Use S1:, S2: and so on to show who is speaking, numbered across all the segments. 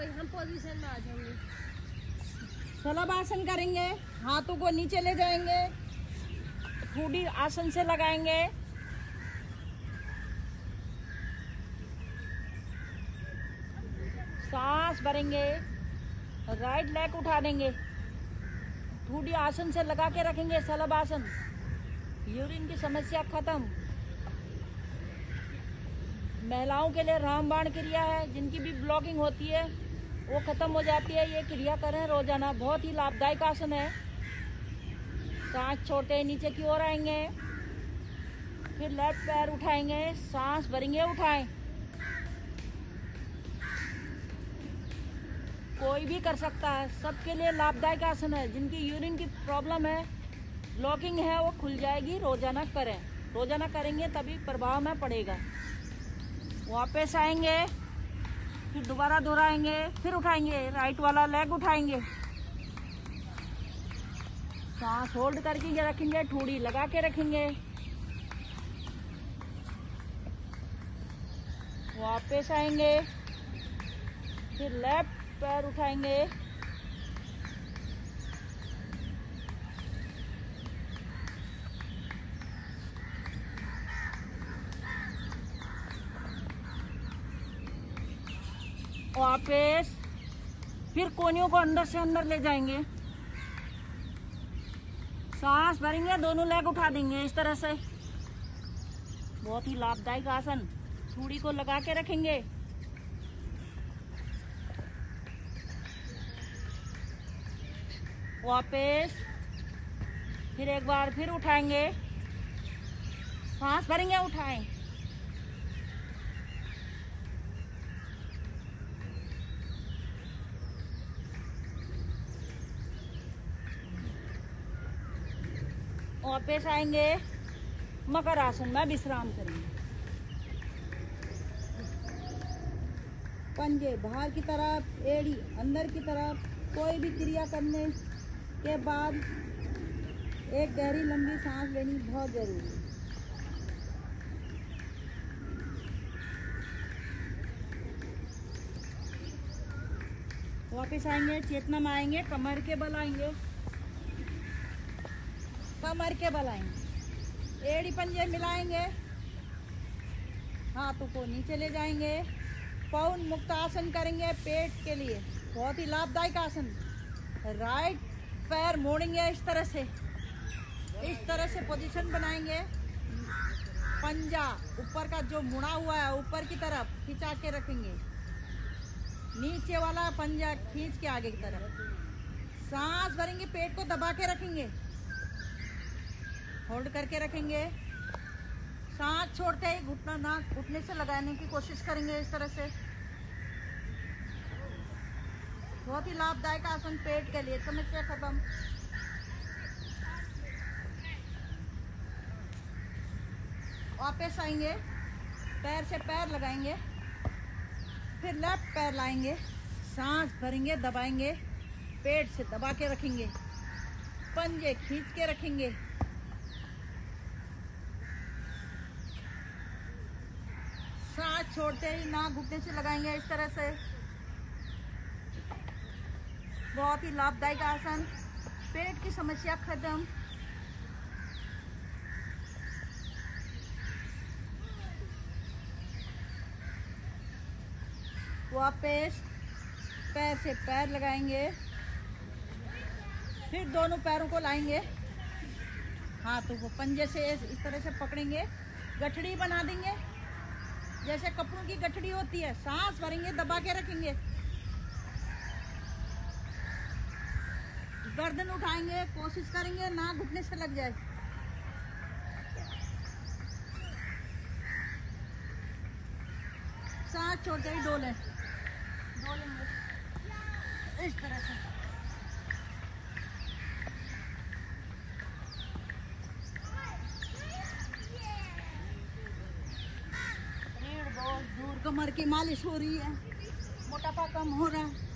S1: भाई हम पोजीशन में आ जाएंगे।
S2: शलभ आसन करेंगे, हाथों को नीचे ले जाएंगे, ठूडी आसन से लगाएंगे। सांस भरेंगे, राइट लेग उठा देंगे, ठूडी आसन से लगा के रखेंगे शलभ आसन। यूरिन की समस्या खत्म। महिलाओं के लिए रामबाण क्रिया है, जिनकी भी ब्लॉकिंग होती है वो खत्म हो जाती है। ये क्रिया करें रोजाना, बहुत ही लाभदायक आसन है। सांस छोड़ते ही नीचे की ओर आएंगे, फिर लेफ्ट पैर उठाएंगे, सांस भरेंगे, उठाएं। कोई भी कर सकता है, सबके लिए लाभदायक आसन है। जिनकी यूरिन की प्रॉब्लम है, ब्लॉकिंग है, वो खुल जाएगी। रोजाना करें, रोजाना करेंगे तभी प्रभाव में पड़ेगा। वापस आएंगे, फिर दोबारा दोहराएंगे, फिर उठाएंगे, राइट वाला लेग उठाएंगे, सांस होल्ड करके रखेंगे, ठूडी लगा के रखेंगे। वापस आएंगे, फिर लेफ्ट पैर उठाएंगे, वापस फिर कोहनियों को अंदर से अंदर ले जाएंगे, सांस भरेंगे, दोनों लेग उठा देंगे इस तरह से। बहुत ही लाभदायक आसन। ठूडी को लगा के रखेंगे, वापस फिर एक बार फिर उठाएंगे, सांस भरेंगे, उठाएं, वापस आएंगे, मकर आसन में विश्राम करेंगे। पंजे बाहर की तरफ, एड़ी अंदर की तरफ। कोई भी क्रिया करने के बाद एक गहरी लंबी सांस लेनी बहुत जरूरी है। वापस आएंगे, चेतना में आएंगे, कमर के बल आएंगे, कमर के बल आएंगे, एड़ी पंजे मिलाएंगे, हाथों को नीचे ले जाएंगे, पौन मुक्त आसन करेंगे पेट के लिए। बहुत ही लाभदायक आसन। राइट पैर मोड़ेंगे इस तरह से पोजीशन बनाएंगे। पंजा ऊपर का जो मुड़ा हुआ है ऊपर की तरफ खिंचा के रखेंगे, नीचे वाला पंजा खींच के आगे की तरफ। सांस भरेंगे, पेट को दबा के रखेंगे, होल्ड करके रखेंगे। सांस छोड़ते ही घुटना ना घुटने से लगाने की कोशिश करेंगे इस तरह से। बहुत ही लाभदायक आसन पेट के लिए। समस्या खत्म। वापस आएंगे, पैर से पैर लगाएंगे, फिर लेफ्ट पैर लाएंगे, सांस भरेंगे, दबाएंगे, पेट से दबा के रखेंगे, पंजे खींच के रखेंगे। सांस छोड़ते ही नाक घुटने से लगाएंगे इस तरह से। बहुत ही लाभदायक आसन, पेट की समस्या खत्म। वापस पैर से पैर लगाएंगे, फिर दोनों पैरों को लाएंगे, हाथों को पंजे से इस तरह से पकड़ेंगे, गठड़ी बना देंगे जैसे कपड़ों की गठड़ी होती है। सांस भरेंगे, दबा के रखेंगे, गर्दन उठाएंगे, कोशिश करेंगे ना घुटने से लग जाए। सांस छोड़ते ही डोलेंगे इस तरह से। दूर कमर की मालिश हो रही है, मोटापा कम हो रहा है।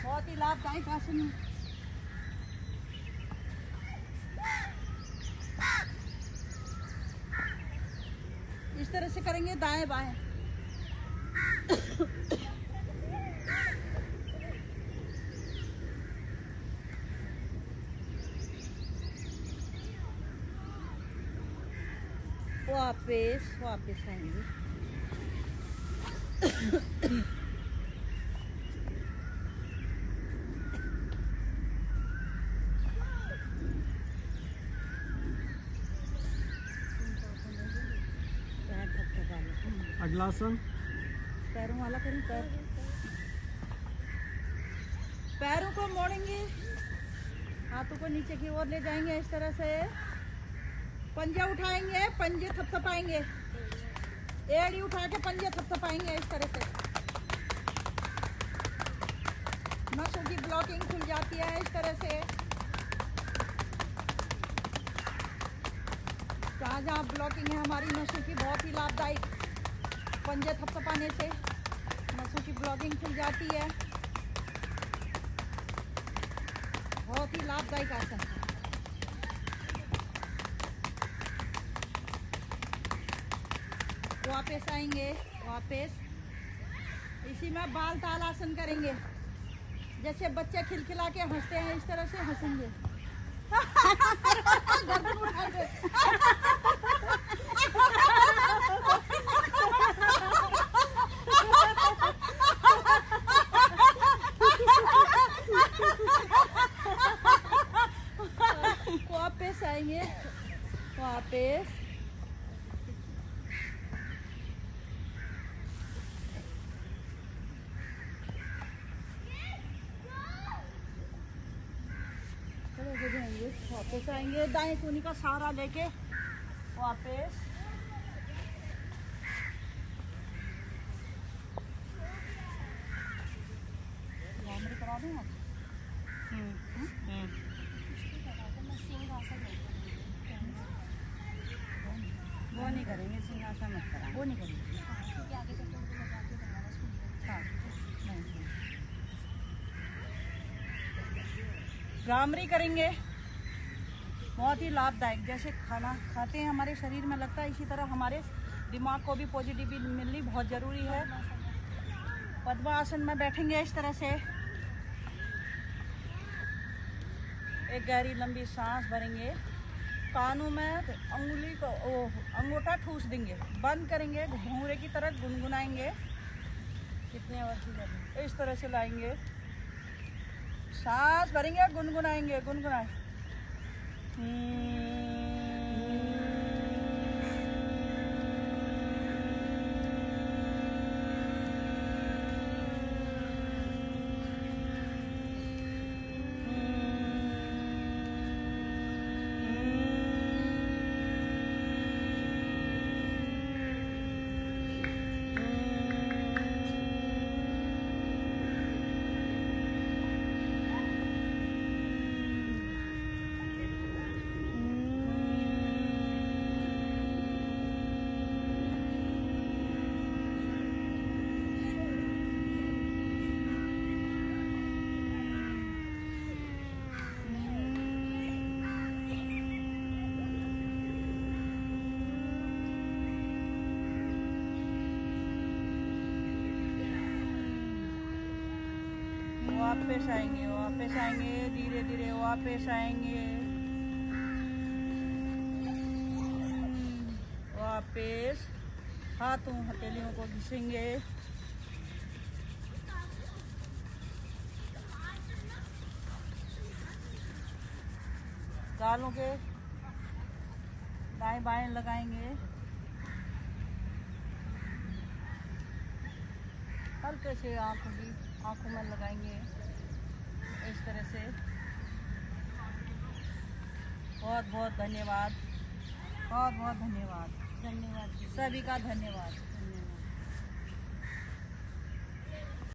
S2: बहुत ही लाभदायक आसन है। इस तरह से करेंगे दाएं बाएं। वापस आएंगे।
S1: अगला आसन
S2: पैरों वाला करें, पैरों को मोड़ेंगे, हाथों को नीचे की ओर ले जाएंगे इस तरह से, पंजे उठाएंगे, पंजे थपथपाएंगे, एड़ी उठा के पंजे थपथपाएंगे इस तरह से। नसों की ब्लॉकिंग खुल जाती है इस तरह से। जहाँ जहाँ ब्लॉकिंग है हमारी नसों की, बहुत ही लाभदायक, पंजे थपथपाने से नसों की ब्लॉकिंग खुल जाती है। बहुत ही लाभदायक आसन है। वापस आएंगे, वापस इसी में बाल ताल आसन करेंगे। जैसे बच्चे खिलखिला के हंसते हैं इस तरह से हंसेंगे। गर्दन उठाएंगे। वापस आएंगे, वापस वापस आएंगे, दाएं कोनी का सहारा लेके वापस। करा दें आप। वो नहीं करेंगे, सिंहासन मत करा, वो नहीं करेंगे। हाँ, भ्रामरी करेंगे, बहुत ही लाभदायक। जैसे खाना खाते हैं हमारे शरीर में लगता है, इसी तरह हमारे दिमाग को भी पॉजिटिविटी मिलनी बहुत ज़रूरी है। पद्मासन में बैठेंगे इस तरह से, एक गहरी लंबी सांस भरेंगे, कानों में अंगुली को अंगूठा ठूस देंगे, बंद करेंगे, घूंघरे की तरह गुनगुनाएंगे। कितने वर्ष इस तरह से लाएंगे, सांस भरेंगे, गुनगुनाएंगे, गुनगुनाए। वापस आएंगे, वापस आएंगे, धीरे धीरे वापस आएंगे, वापस हाथों हथेलियों को घिसेंगे, गालों के दाएं बाएं लगाएंगे, हल्के से आंखों में लगाएंगे इस तरह से। बहुत बहुत धन्यवाद, बहुत बहुत धन्यवाद, धन्यवाद सभी का धन्यवाद।